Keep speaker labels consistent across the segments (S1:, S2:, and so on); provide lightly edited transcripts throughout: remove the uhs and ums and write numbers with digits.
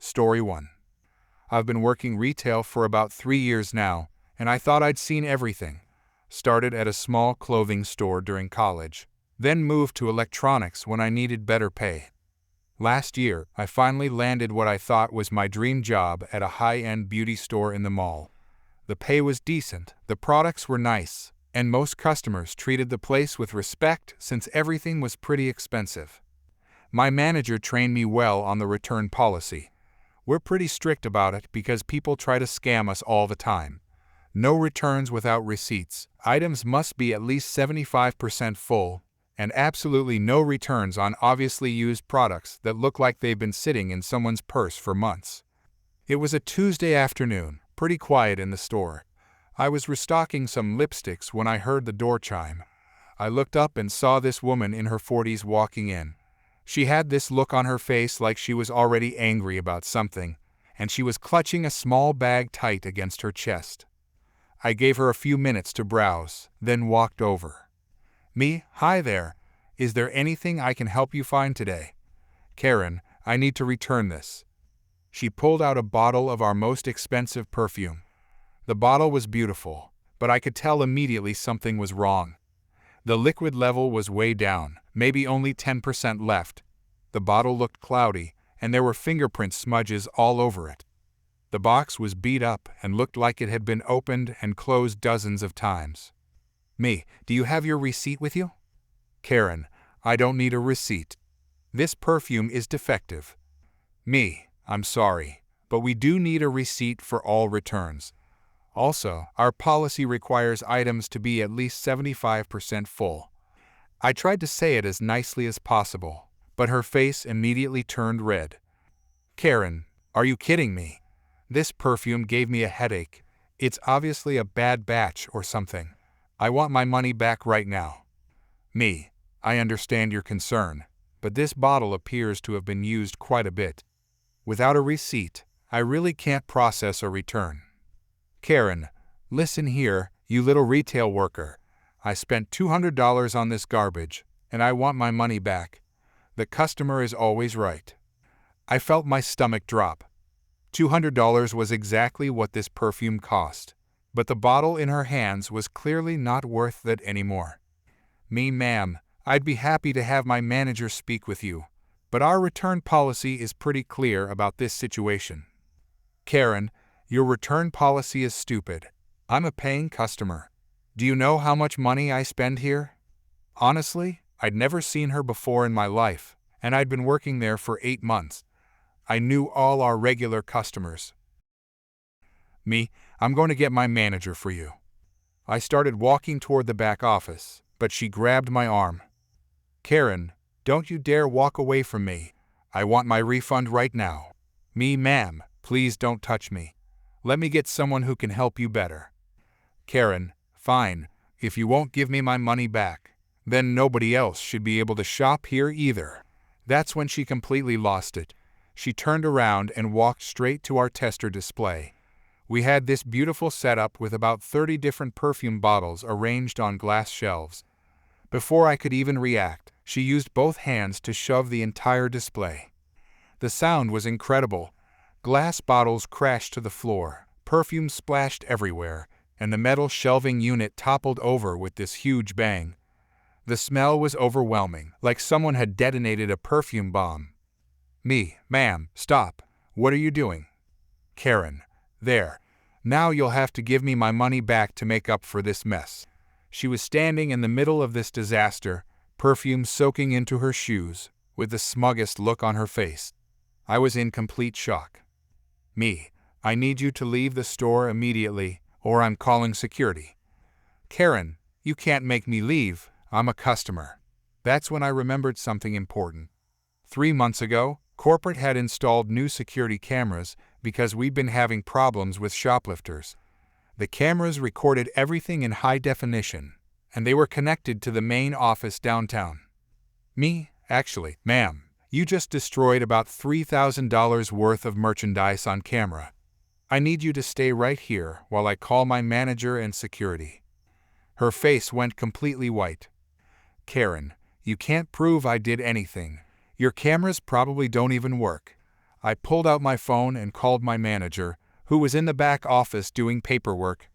S1: Story 1. I've been working retail for about 3 years now, and I thought I'd seen everything. Started at a small clothing store during college, then moved to electronics when I needed better pay. Last year, I finally landed what I thought was my dream job at a high-end beauty store in the mall. The pay was decent, the products were nice, and most customers treated the place with respect since everything was pretty expensive. My manager trained me well on the return policy. We're pretty strict about it because people try to scam us all the time. No returns without receipts. Items must be at least 75% full, and absolutely no returns on obviously used products that look like they've been sitting in someone's purse for months. It was a Tuesday afternoon, pretty quiet in the store. I was restocking some lipsticks when I heard the door chime. I looked up and saw this woman in her 40s walking in. She had this look on her face like she was already angry about something, and she was clutching a small bag tight against her chest. I gave her a few minutes to browse, then walked over. Hi there. Is there anything I can help you find today? Karen, I need to return this. She pulled out a bottle of our most expensive perfume. The bottle was beautiful, but I could tell immediately something was wrong. The liquid level was way down, maybe only 10% left. The bottle looked cloudy, and there were fingerprint smudges all over it. The box was beat up and looked like it had been opened and closed dozens of times. Do you have your receipt with you? Karen, I don't need a receipt. This perfume is defective. I'm sorry, but we do need a receipt for all returns. Also, our policy requires items to be at least 75% full. I tried to say it as nicely as possible, but her face immediately turned red. Karen, are you kidding me? This perfume gave me a headache. It's obviously a bad batch or something. I want my money back right now. I understand your concern, but this bottle appears to have been used quite a bit. Without a receipt, I really can't process a return. Karen, listen here, you little retail worker. I spent $200 on this garbage, and I want my money back. The customer is always right. I felt my stomach drop. $200 was exactly what this perfume cost, but the bottle in her hands was clearly not worth that anymore. Ma'am, I'd be happy to have my manager speak with you, but our return policy is pretty clear about this situation. Karen, your return policy is stupid. I'm a paying customer. Do you know how much money I spend here? Honestly, I'd never seen her before in my life, and I'd been working there for 8 months. I knew all our regular customers. I'm going to get my manager for you. I started walking toward the back office, but she grabbed my arm. Karen, don't you dare walk away from me. I want my refund right now. Ma'am, please don't touch me. Let me get someone who can help you better. Karen, fine. If you won't give me my money back, then nobody else should be able to shop here either. That's when she completely lost it. She turned around and walked straight to our tester display. We had this beautiful setup with about 30 different perfume bottles arranged on glass shelves. Before I could even react, she used both hands to shove the entire display. The sound was incredible. Glass bottles crashed to the floor, perfume splashed everywhere, and the metal shelving unit toppled over with this huge bang. The smell was overwhelming, like someone had detonated a perfume bomb. Ma'am, stop. What are you doing? Karen, there. Now you'll have to give me my money back to make up for this mess. She was standing in the middle of this disaster, perfume soaking into her shoes, with the smuggest look on her face. I was in complete shock. I need you to leave the store immediately, or I'm calling security. Karen, you can't make me leave. I'm a customer. That's when I remembered something important. 3 months ago, corporate had installed new security cameras because we'd been having problems with shoplifters. The cameras recorded everything in high definition, and they were connected to the main office downtown. Ma'am, you just destroyed about $3,000 worth of merchandise on camera. I need you to stay right here while I call my manager and security. Her face went completely white. Karen, you can't prove I did anything. Your cameras probably don't even work. I pulled out my phone and called my manager, who was in the back office doing paperwork.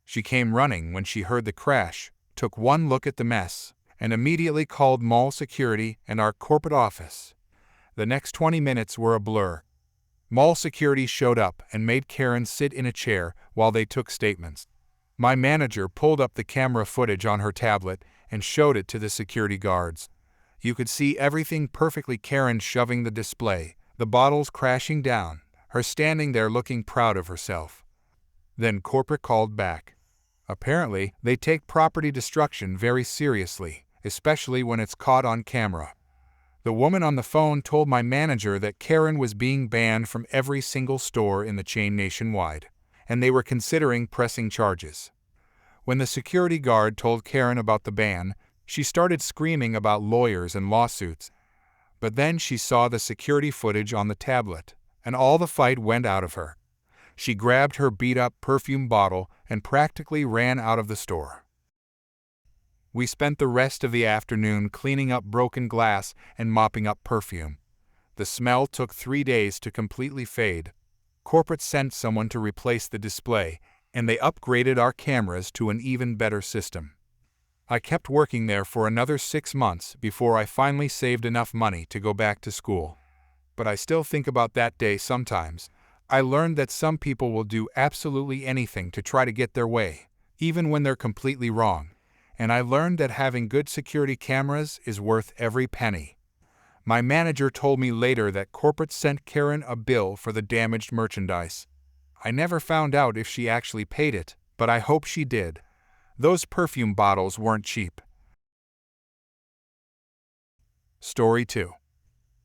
S1: She came running when she heard the crash, took one look at the mess, and immediately called mall security and our corporate office. The next 20 minutes were a blur. Mall security showed up and made Karen sit in a chair while they took statements. My manager pulled up the camera footage on her tablet and showed it to the security guards. You could see everything perfectly: Karen shoving the display, the bottles crashing down, her standing there looking proud of herself. Then corporate called back. Apparently, they take property destruction very seriously, especially when it's caught on camera. The woman on the phone told my manager that Karen was being banned from every single store in the chain nationwide, and they were considering pressing charges. When the security guard told Karen about the ban, she started screaming about lawyers and lawsuits. But then she saw the security footage on the tablet, and all the fight went out of her. She grabbed her beat-up perfume bottle and practically ran out of the store. We spent the rest of the afternoon cleaning up broken glass and mopping up perfume. The smell took 3 days to completely fade. Corporate sent someone to replace the display, and they upgraded our cameras to an even better system. I kept working there for another 6 months before I finally saved enough money to go back to school. But I still think about that day sometimes. I learned that some people will do absolutely anything to try to get their way, even when they're completely wrong. And I learned that having good security cameras is worth every penny. My manager told me later that corporate sent Karen a bill for the damaged merchandise. I never found out if she actually paid it, but I hope she did. Those perfume bottles weren't cheap. Story 2.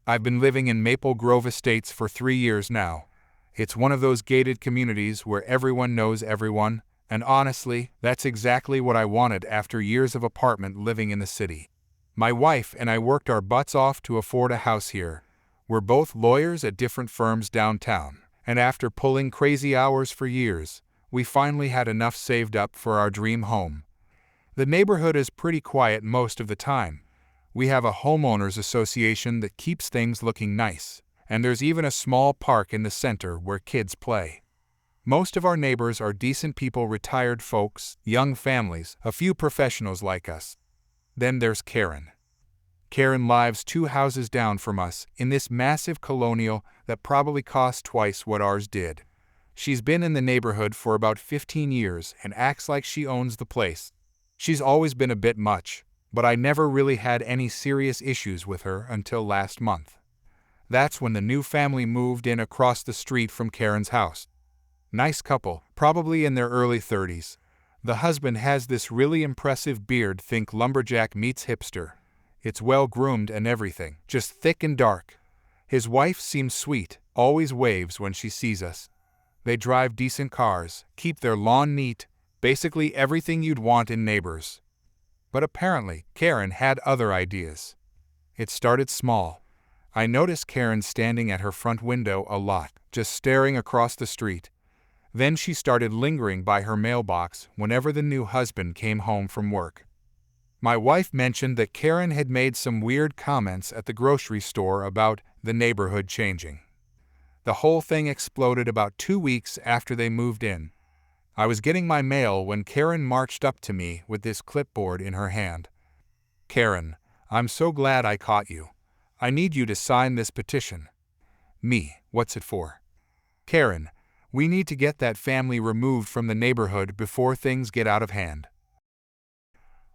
S1: I've been living in Maple Grove Estates for 3 years now. It's one of those gated communities where everyone knows everyone, and honestly, that's exactly what I wanted after years of apartment living in the city. My wife and I worked our butts off to afford a house here. We're both lawyers at different firms downtown, and after pulling crazy hours for years, we finally had enough saved up for our dream home. The neighborhood is pretty quiet most of the time. We have a homeowners association that keeps things looking nice, and there's even a small park in the center where kids play. Most of our neighbors are decent people: retired folks, young families, a few professionals like us. Then there's Karen. Karen lives 2 houses down from us in this massive colonial that probably cost twice what ours did. She's been in the neighborhood for about 15 years and acts like she owns the place. She's always been a bit much, but I never really had any serious issues with her until last month. That's when the new family moved in across the street from Karen's house. Nice couple, probably in their early 30s. The husband has this really impressive beard, think lumberjack meets hipster. It's well groomed and everything, just thick and dark. His wife seems sweet, always waves when she sees us. They drive decent cars, keep their lawn neat, basically everything you'd want in neighbors. But apparently, Karen had other ideas. It started small. I noticed Karen standing at her front window a lot, just staring across the street. Then she started lingering by her mailbox whenever the new husband came home from work. My wife mentioned that Karen had made some weird comments at the grocery store about the neighborhood changing. The whole thing exploded about 2 weeks after they moved in. I was getting my mail when Karen marched up to me with this clipboard in her hand. "Karen, I'm so glad I caught you. I need you to sign this petition." Me, what's it for? Karen, we need to get that family removed from the neighborhood before things get out of hand.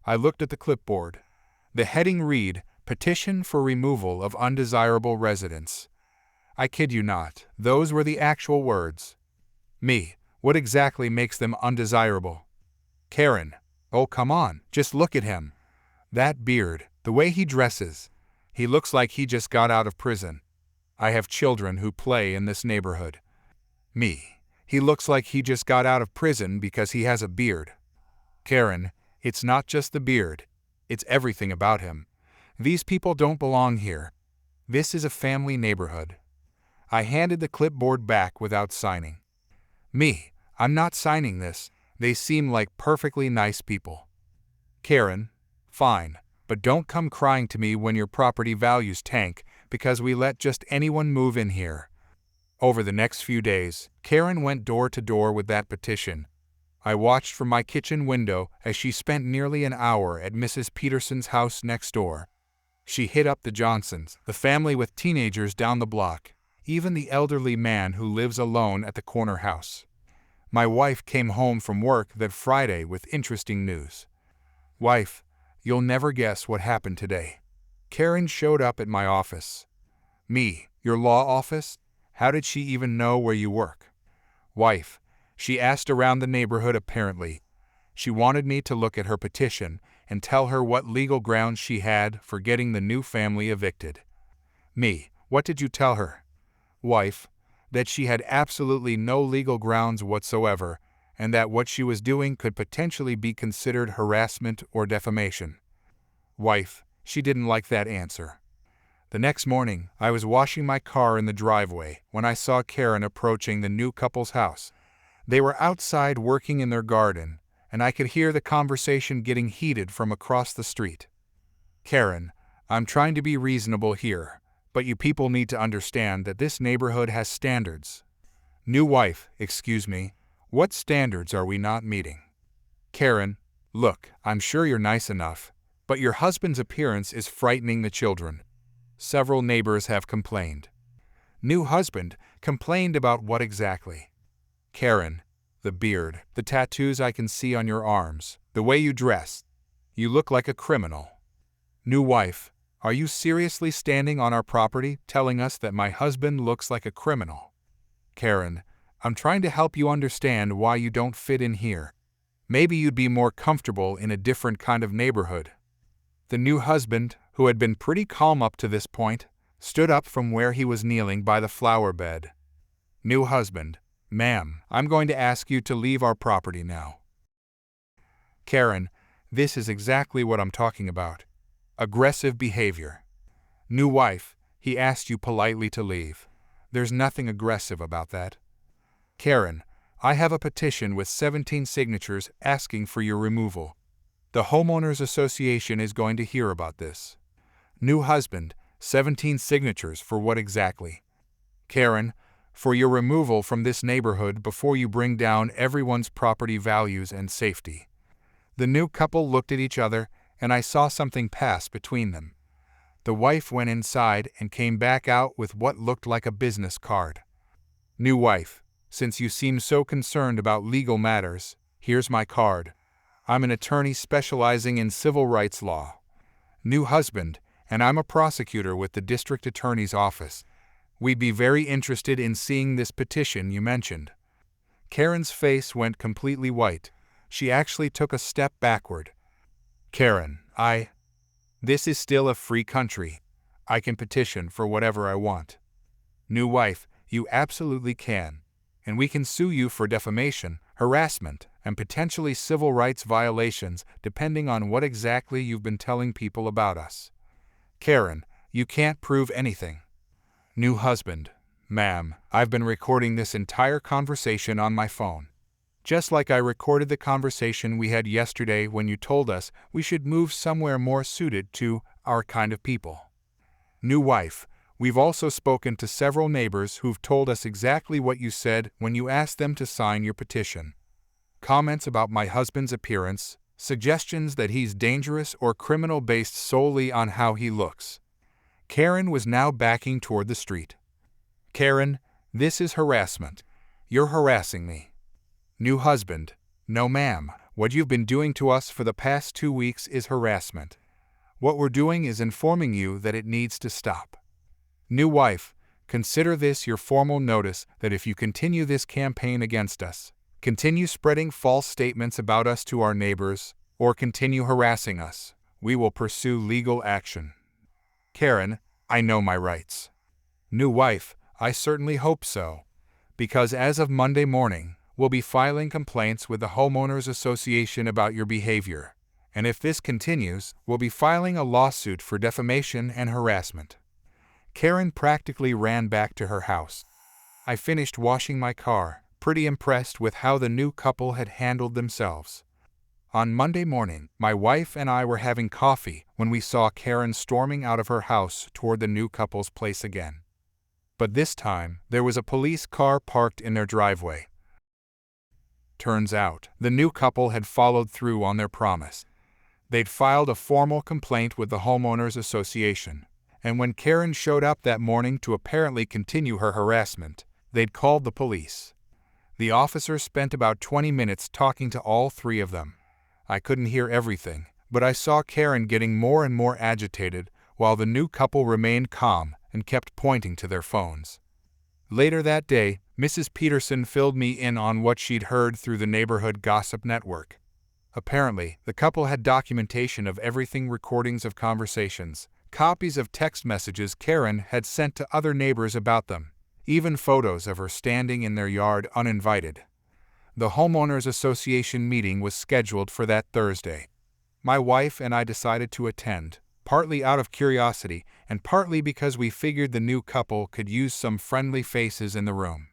S1: I looked at the clipboard. The heading read, "Petition for Removal of Undesirable Residents." I kid you not, those were the actual words. Me, what exactly makes them undesirable? Karen, oh come on, just look at him. That beard, the way he dresses. He looks like he just got out of prison. I have children who play in this neighborhood. Me, he looks like he just got out of prison because he has a beard. Karen, it's not just the beard. It's everything about him. These people don't belong here. This is a family neighborhood. I handed the clipboard back without signing. Me, I'm not signing this. They seem like perfectly nice people. Karen, fine, but don't come crying to me when your property values tank because we let just anyone move in here. Over the next few days, Karen went door to door with that petition. I watched from my kitchen window as she spent nearly an hour at Mrs. Peterson's house next door. She hit up the Johnsons, the family with teenagers down the block, even the elderly man who lives alone at the corner house. My wife came home from work that Friday with interesting news. "Wife, you'll never guess what happened today." Karen showed up at my office. "Me, your law office? How did she even know where you work?" "Wife, she asked around the neighborhood apparently. She wanted me to look at her petition and tell her what legal grounds she had for getting the new family evicted." "Me, what did you tell her?" "Wife, that she had absolutely no legal grounds whatsoever, and that what she was doing could potentially be considered harassment or defamation." "Wife, she didn't like that answer." The next morning, I was washing my car in the driveway when I saw Karen approaching the new couple's house. They were outside working in their garden, and I could hear the conversation getting heated from across the street. "Karen, I'm trying to be reasonable here, but you people need to understand that this neighborhood has standards." "New wife, excuse me, what standards are we not meeting?" "Karen, look, I'm sure you're nice enough, but your husband's appearance is frightening the children. Several neighbors have complained." "New husband complained about what exactly?" "Karen, the beard, the tattoos I can see on your arms, the way you dress. You look like a criminal." "New wife, are you seriously standing on our property telling us that my husband looks like a criminal?" "Karen, I'm trying to help you understand why you don't fit in here. Maybe you'd be more comfortable in a different kind of neighborhood." The new husband, who had been pretty calm up to this point, stood up from where he was kneeling by the flower bed. "New husband, ma'am, I'm going to ask you to leave our property now." "Karen, this is exactly what I'm talking about. Aggressive behavior." "New wife, he asked you politely to leave. There's nothing aggressive about that." "Karen, I have a petition with 17 signatures asking for your removal. The homeowners association is going to hear about this." "New husband, 17 signatures for what exactly?" "Karen, for your removal from this neighborhood before you bring down everyone's property values and safety." The new couple looked at each other, and I saw something pass between them. The wife went inside and came back out with what looked like a business card. "New wife, since you seem so concerned about legal matters, here's my card. I'm an attorney specializing in civil rights law." "New husband, and I'm a prosecutor with the district attorney's office. We'd be very interested in seeing this petition you mentioned." Karen's face went completely white. She actually took a step backward. "Karen, this is still a free country. I can petition for whatever I want." "New wife, you absolutely can. And we can sue you for defamation, harassment, and potentially civil rights violations depending on what exactly you've been telling people about us." "Karen, you can't prove anything." "New husband, ma'am, I've been recording this entire conversation on my phone. Just like I recorded the conversation we had yesterday when you told us we should move somewhere more suited to our kind of people." "New wife, we've also spoken to several neighbors who've told us exactly what you said when you asked them to sign your petition. Comments about my husband's appearance, suggestions that he's dangerous or criminal based solely on how he looks." Karen was now backing toward the street. "Karen, this is harassment. You're harassing me." "New husband, no ma'am, what you've been doing to us for the past 2 weeks is harassment. What we're doing is informing you that it needs to stop." "New wife, consider this your formal notice that if you continue this campaign against us, continue spreading false statements about us to our neighbors, or continue harassing us, we will pursue legal action." "Karen, I know my rights." "New wife, I certainly hope so. Because as of Monday morning, we'll be filing complaints with the homeowners association about your behavior. And if this continues, we'll be filing a lawsuit for defamation and harassment." Karen practically ran back to her house. I finished washing my car, pretty impressed with how the new couple had handled themselves. On Monday morning, my wife and I were having coffee when we saw Karen storming out of her house toward the new couple's place again. But this time, there was a police car parked in their driveway. Turns out, the new couple had followed through on their promise. They'd filed a formal complaint with the homeowners association, and when Karen showed up that morning to apparently continue her harassment, they'd called the police. The officer spent about 20 minutes talking to all three of them. I couldn't hear everything, but I saw Karen getting more and more agitated while the new couple remained calm and kept pointing to their phones. Later that day, Mrs. Peterson filled me in on what she'd heard through the neighborhood gossip network. Apparently, the couple had documentation of everything: recordings of conversations, copies of text messages Karen had sent to other neighbors about them, even photos of her standing in their yard uninvited. The homeowners association meeting was scheduled for that Thursday. My wife and I decided to attend, partly out of curiosity and partly because we figured the new couple could use some friendly faces in the room.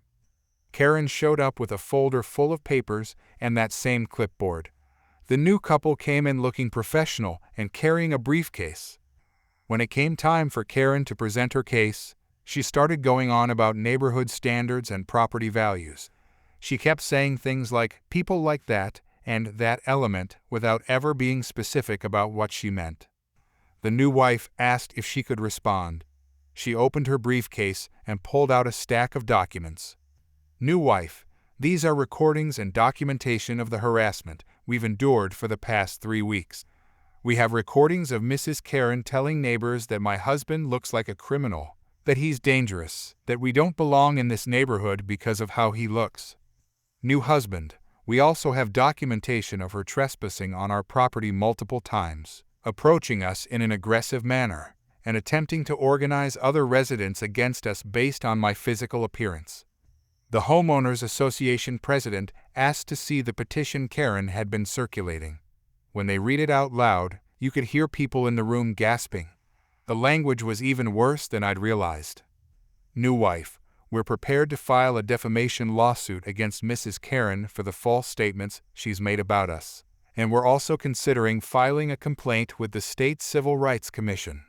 S1: Karen showed up with a folder full of papers and that same clipboard. The new couple came in looking professional and carrying a briefcase. When it came time for Karen to present her case, she started going on about neighborhood standards and property values. She kept saying things like "people like that" and "that element" without ever being specific about what she meant. The new wife asked if she could respond. She opened her briefcase and pulled out a stack of documents. "New wife, these are recordings and documentation of the harassment we've endured for the past 3 weeks. We have recordings of Mrs. Karen telling neighbors that my husband looks like a criminal, that he's dangerous, that we don't belong in this neighborhood because of how he looks. New husband, we also have documentation of her trespassing on our property multiple times, approaching us in an aggressive manner, and attempting to organize other residents against us based on my physical appearance." The homeowners association president asked to see the petition Karen had been circulating. When they read it out loud, you could hear people in the room gasping. The language was even worse than I'd realized. "New wife, we're prepared to file a defamation lawsuit against Mrs. Karen for the false statements she's made about us, and we're also considering filing a complaint with the State Civil Rights Commission.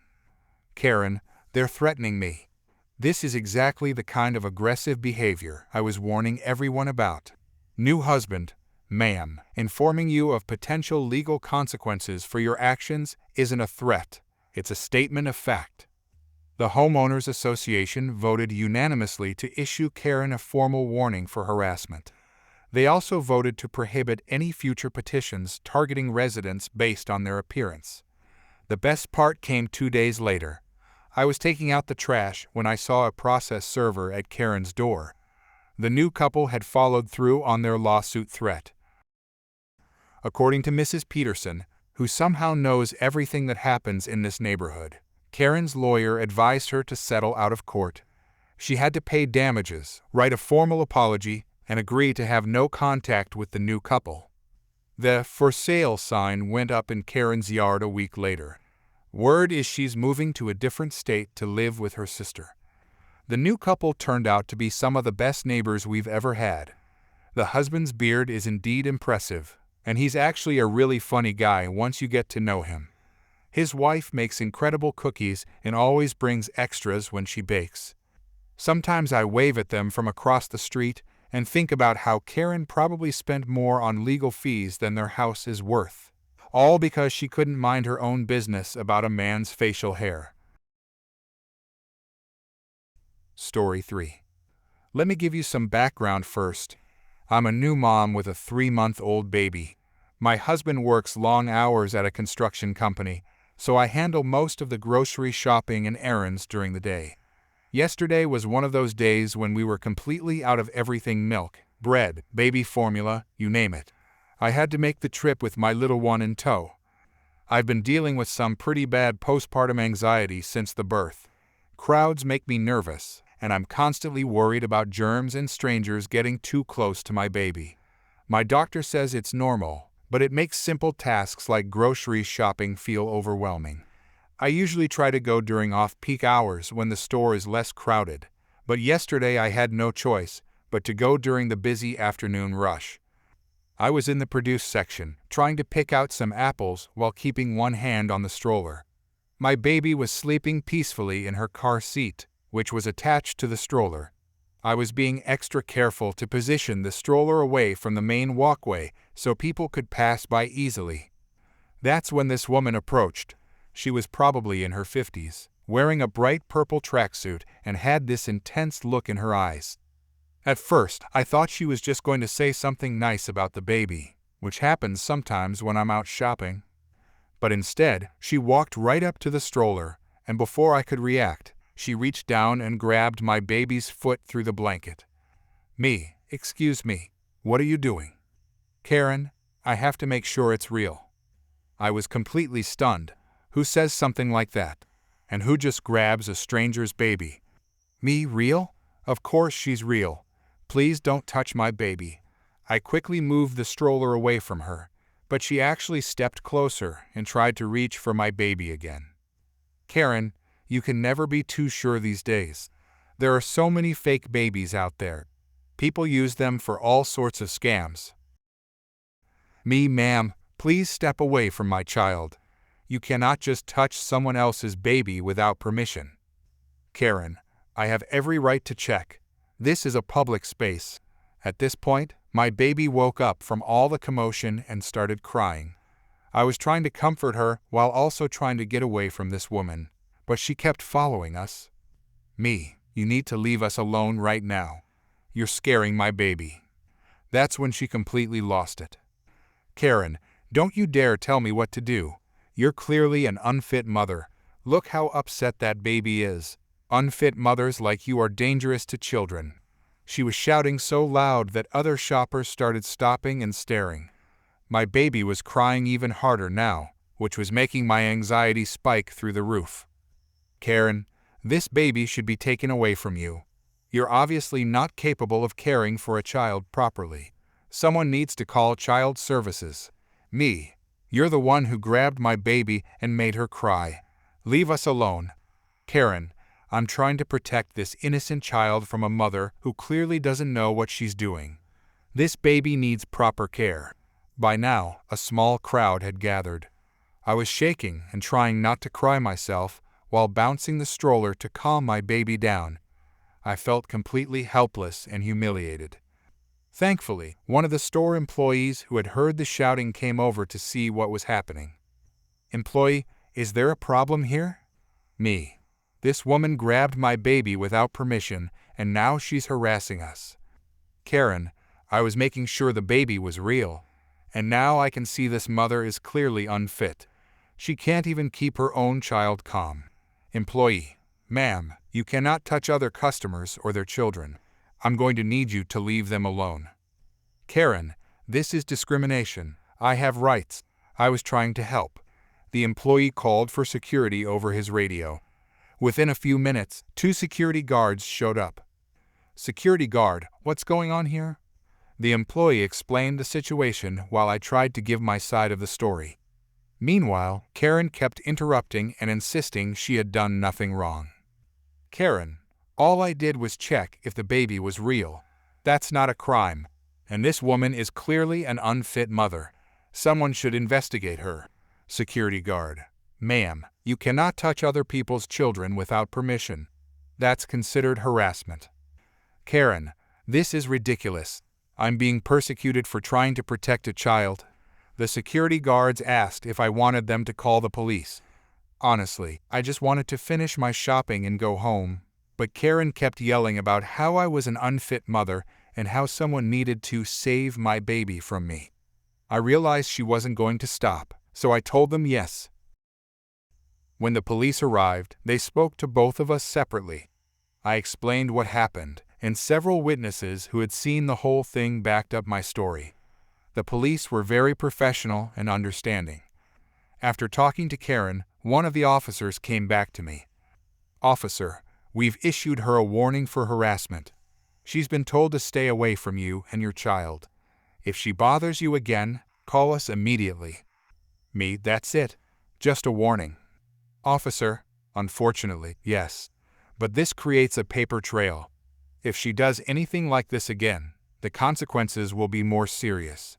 S1: Karen, they're threatening me. This is exactly the kind of aggressive behavior I was warning everyone about. New husband, ma'am, informing you of potential legal consequences for your actions isn't a threat, it's a statement of fact." The homeowners association voted unanimously to issue Karen a formal warning for harassment. They also voted to prohibit any future petitions targeting residents based on their appearance. The best part came 2 days later. I was taking out the trash when I saw a process server at Karen's door. The new couple had followed through on their lawsuit threat. According to Mrs. Peterson, who somehow knows everything that happens in this neighborhood, Karen's lawyer advised her to settle out of court. She had to pay damages, write a formal apology, and agree to have no contact with the new couple. The "for sale" sign went up in Karen's yard a week later. Word is she's moving to a different state to live with her sister. The new couple turned out to be some of the best neighbors we've ever had. The husband's beard is indeed impressive, and he's actually a really funny guy once you get to know him. His wife makes incredible cookies and always brings extras when she bakes. Sometimes I wave at them from across the street and think about how Karen probably spent more on legal fees than their house is worth, all because she couldn't mind her own business about a man's facial hair. Story 3. Let me give you some background first. I'm a new mom with a 3-month-old baby. My husband works long hours at a construction company, so I handle most of the grocery shopping and errands during the day. Yesterday was one of those days when we were completely out of everything: milk, bread, baby formula, you name it. I had to make the trip with my little one in tow. I've been dealing with some pretty bad postpartum anxiety since the birth. Crowds make me nervous, and I'm constantly worried about germs and strangers getting too close to my baby. My doctor says it's normal, but it makes simple tasks like grocery shopping feel overwhelming. I usually try to go during off-peak hours when the store is less crowded, but yesterday I had no choice but to go during the busy afternoon rush. I was in the produce section, trying to pick out some apples while keeping one hand on the stroller. My baby was sleeping peacefully in her car seat, which was attached to the stroller. I was being extra careful to position the stroller away from the main walkway so people could pass by easily. That's when this woman approached. She was probably in her 50s, wearing a bright purple tracksuit and had this intense look in her eyes. At first, I thought she was just going to say something nice about the baby, which happens sometimes when I'm out shopping. But instead, she walked right up to the stroller, and before I could react, she reached down and grabbed my baby's foot through the blanket. Excuse me, what are you doing? Karen, I have to make sure it's real. I was completely stunned. Who says something like that? And who just grabs a stranger's baby? Real? Of course she's real. Please don't touch my baby. I quickly moved the stroller away from her, but she actually stepped closer and tried to reach for my baby again. Karen, you can never be too sure these days. There are so many fake babies out there. People use them for all sorts of scams. Ma'am, please step away from my child. You cannot just touch someone else's baby without permission. Karen, I have every right to check. This is a public space. At this point, my baby woke up from all the commotion and started crying. I was trying to comfort her while also trying to get away from this woman, but she kept following us. You need to leave us alone right now. You're scaring my baby. That's when she completely lost it. Karen, don't you dare tell me what to do. You're clearly an unfit mother. Look how upset that baby is. Unfit mothers like you are dangerous to children. She was shouting so loud that other shoppers started stopping and staring. My baby was crying even harder now, which was making my anxiety spike through the roof. Karen, this baby should be taken away from you. You're obviously not capable of caring for a child properly. Someone needs to call child services. You're the one who grabbed my baby and made her cry. Leave us alone. Karen, I'm trying to protect this innocent child from a mother who clearly doesn't know what she's doing. This baby needs proper care. By now, a small crowd had gathered. I was shaking and trying not to cry myself while bouncing the stroller to calm my baby down. I felt completely helpless and humiliated. Thankfully, one of the store employees who had heard the shouting came over to see what was happening. Employee, is there a problem here? This woman grabbed my baby without permission, and now she's harassing us. Karen, I was making sure the baby was real, and now I can see this mother is clearly unfit. She can't even keep her own child calm. Employee, ma'am, you cannot touch other customers or their children. I'm going to need you to leave them alone. Karen, this is discrimination. I have rights. I was trying to help. The employee called for security over his radio. Within a few minutes, 2 security guards showed up. Security guard, what's going on here? The employee explained the situation while I tried to give my side of the story. Meanwhile, Karen kept interrupting and insisting she had done nothing wrong. Karen, all I did was check if the baby was real. That's not a crime. And this woman is clearly an unfit mother. Someone should investigate her. Security guard, ma'am, you cannot touch other people's children without permission. That's considered harassment. Karen, this is ridiculous. I'm being persecuted for trying to protect a child. The security guards asked if I wanted them to call the police. Honestly, I just wanted to finish my shopping and go home. But Karen kept yelling about how I was an unfit mother and how someone needed to save my baby from me. I realized she wasn't going to stop, so I told them yes. When the police arrived, they spoke to both of us separately. I explained what happened, and several witnesses who had seen the whole thing backed up my story. The police were very professional and understanding. After talking to Karen, one of the officers came back to me. Officer, we've issued her a warning for harassment. She's been told to stay away from you and your child. If she bothers you again, call us immediately. That's it. Just a warning. Officer, unfortunately, yes. But this creates a paper trail. If she does anything like this again, the consequences will be more serious.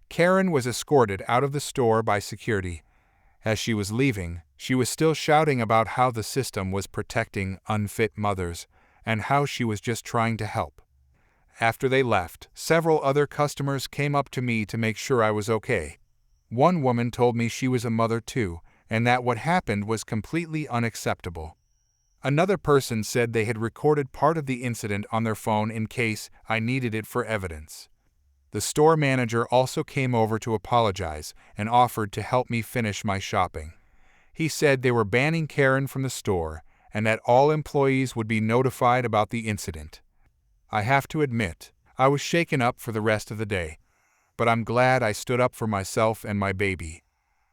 S1: Karen was escorted out of the store by security. As she was leaving, She was still shouting about how the system was protecting unfit mothers and how she was just trying to help. After they left, several other customers came up to me to make sure I was okay. One woman told me she was a mother too, and that what happened was completely unacceptable. Another person said they had recorded part of the incident on their phone in case I needed it for evidence. The store manager also came over to apologize and offered to help me finish my shopping. He said they were banning Karen from the store and that all employees would be notified about the incident. I have to admit, I was shaken up for the rest of the day, but I'm glad I stood up for myself and my baby.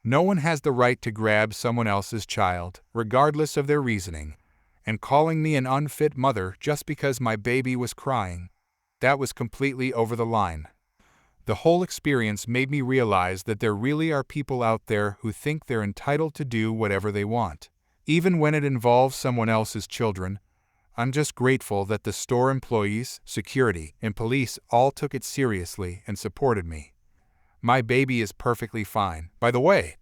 S1: No one has the right to grab someone else's child, regardless of their reasoning, and calling me an unfit mother just because my baby was crying. That was completely over the line. The whole experience made me realize that there really are people out there who think they're entitled to do whatever they want, even when it involves someone else's children. I'm just grateful that the store employees, security, and police all took it seriously and supported me. My baby is perfectly fine, by the way.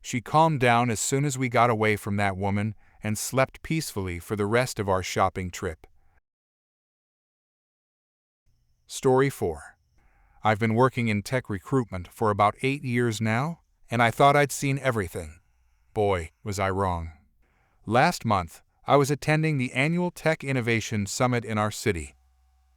S1: She calmed down as soon as we got away from that woman and slept peacefully for the rest of our shopping trip. Story 4. I've been working in tech recruitment for about 8 years now, and I thought I'd seen everything. Boy, was I wrong. Last month, I was attending the annual Tech Innovation Summit in our city.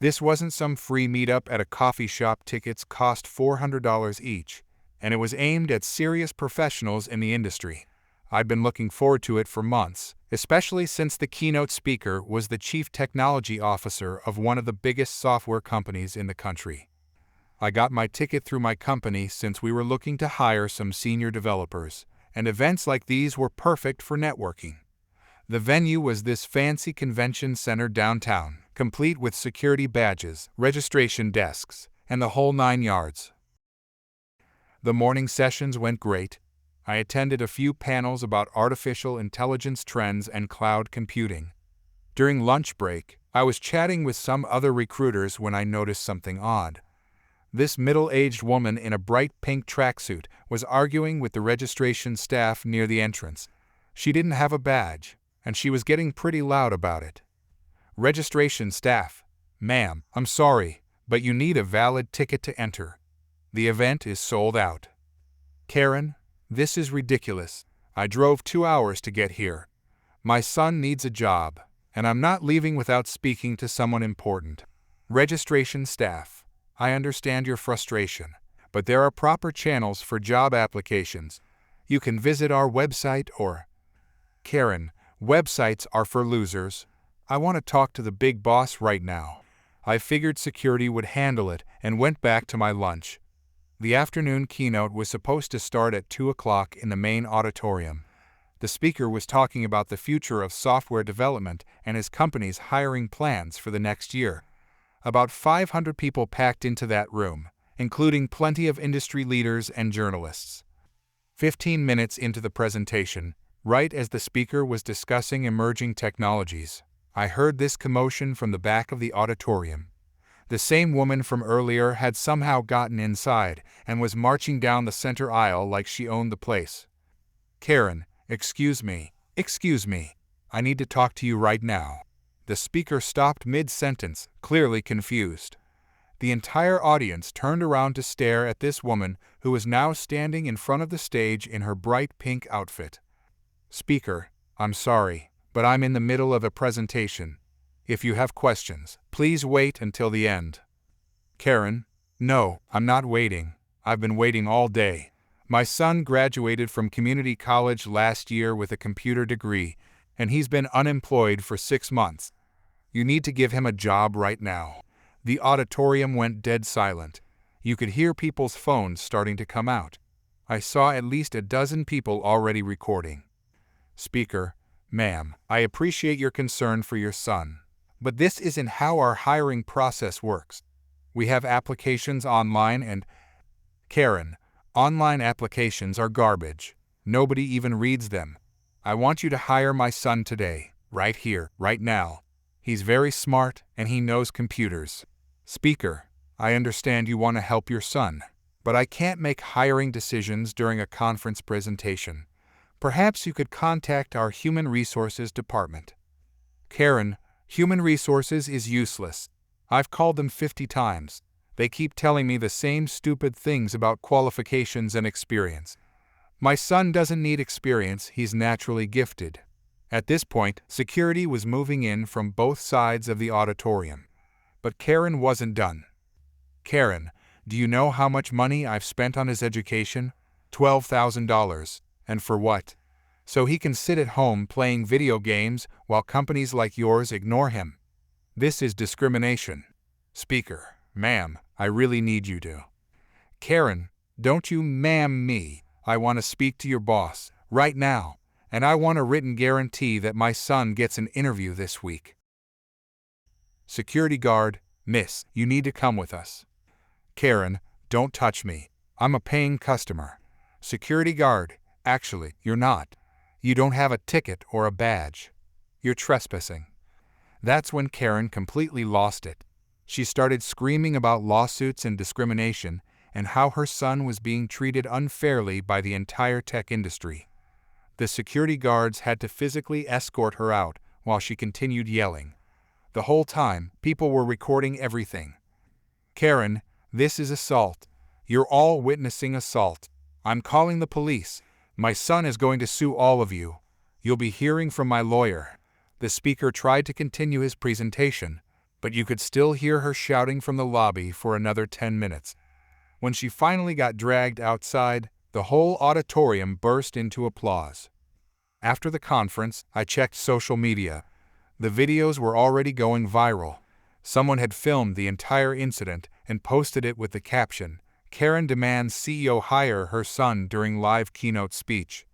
S1: This wasn't some free meetup at a coffee shop. Tickets cost $400 each, and it was aimed at serious professionals in the industry. I'd been looking forward to it for months, especially since the keynote speaker was the chief technology officer of one of the biggest software companies in the country. I got my ticket through my company since we were looking to hire some senior developers, and events like these were perfect for networking. The venue was this fancy convention center downtown, complete with security badges, registration desks, and the whole 9 yards. The morning sessions went great. I attended a few panels about artificial intelligence trends and cloud computing. During lunch break, I was chatting with some other recruiters when I noticed something odd. This middle-aged woman in a bright pink tracksuit was arguing with the registration staff near the entrance. She didn't have a badge, and she was getting pretty loud about it. Registration staff: "Ma'am, I'm sorry, but you need a valid ticket to enter. The event is sold out." "Karen, this is ridiculous. I drove 2 hours to get here. My son needs a job, and I'm not leaving without speaking to someone important." Registration staff: "I understand your frustration, but there are proper channels for job applications. You can visit our website or—" "Karen, websites are for losers. I want to talk to the big boss right now." I figured security would handle it and went back to my lunch. The afternoon keynote was supposed to start at 2 o'clock in the main auditorium. The speaker was talking about the future of software development and his company's hiring plans for the next year. About 500 people packed into that room, including plenty of industry leaders and journalists. 15 minutes into the presentation, right as the speaker was discussing emerging technologies, I heard this commotion from the back of the auditorium. The same woman from earlier had somehow gotten inside and was marching down the center aisle like she owned the place. "Karen, excuse me, I need to talk to you right now." The speaker stopped mid-sentence, clearly confused. The entire audience turned around to stare at this woman who was now standing in front of the stage in her bright pink outfit. "Speaker, I'm sorry, but I'm in the middle of a presentation. If you have questions, please wait until the end." "Karen, no, I'm not waiting. I've been waiting all day. My son graduated from community college last year with a computer degree, and he's been unemployed for 6 months. You need to give him a job right now." The auditorium went dead silent. You could hear people's phones starting to come out. I saw at least a dozen people already recording. "Speaker, ma'am, I appreciate your concern for your son, but this isn't how our hiring process works. We have applications online and—" "Karen, online applications are garbage. Nobody even reads them. I want you to hire my son today, right here, right now. He's very smart and he knows computers." "Speaker, I understand you want to help your son, but I can't make hiring decisions during a conference presentation. Perhaps you could contact our Human Resources department. Karen, human resources is useless. I've called them 50 times. They keep telling me the same stupid things about qualifications and experience. My son doesn't need experience, he's naturally gifted. At this point, security was moving in from both sides of the auditorium. But Karen wasn't done. Karen, do you know how much money I've spent on his education? $12,000. And for what? So he can sit at home playing video games while companies like yours ignore him. This is discrimination. Speaker, ma'am, I really need you to. Karen, don't you ma'am me. I want to speak to your boss, right now, and I want a written guarantee that my son gets an interview this week. Security guard, miss, you need to come with us. Karen, don't touch me. I'm a paying customer. Security guard, actually, you're not. You don't have a ticket or a badge. You're trespassing. That's when Karen completely lost it. She started screaming about lawsuits and discrimination and how her son was being treated unfairly by the entire tech industry. The security guards had to physically escort her out while she continued yelling. The whole time, people were recording everything. Karen, this is assault. You're all witnessing assault. I'm calling the police. My son is going to sue all of you. You'll be hearing from my lawyer. The speaker tried to continue his presentation, but you could still hear her shouting from the lobby for another 10 minutes. When she finally got dragged outside, the whole auditorium burst into applause. After the conference, I checked social media. The videos were already going viral. Someone had filmed the entire incident and posted it with the caption, "Karen demands CEO hire her son during live keynote speech."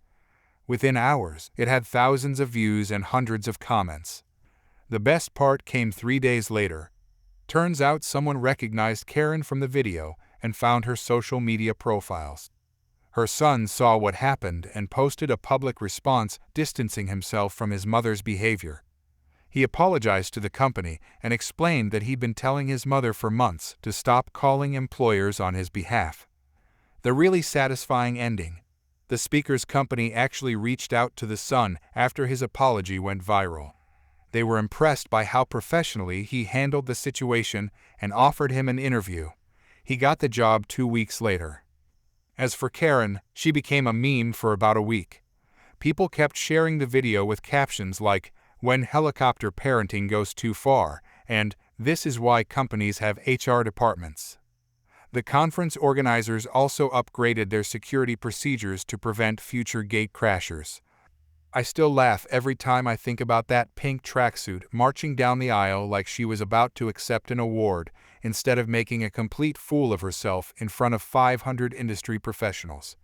S1: Within hours, it had thousands of views and hundreds of comments. The best part came 3 days later. Turns out someone recognized Karen from the video and found her social media profiles. Her son saw what happened and posted a public response distancing himself from his mother's behavior. He apologized to the company and explained that he'd been telling his mother for months to stop calling employers on his behalf. The really satisfying ending. The speaker's company actually reached out to the son after his apology went viral. They were impressed by how professionally he handled the situation and offered him an interview. He got the job 2 weeks later. As for Karen, she became a meme for about a week. People kept sharing the video with captions like, "When helicopter parenting goes too far," and "This is why companies have HR departments." The conference organizers also upgraded their security procedures to prevent future gate crashers. I still laugh every time I think about that pink tracksuit marching down the aisle like she was about to accept an award, instead of making a complete fool of herself in front of 500 industry professionals.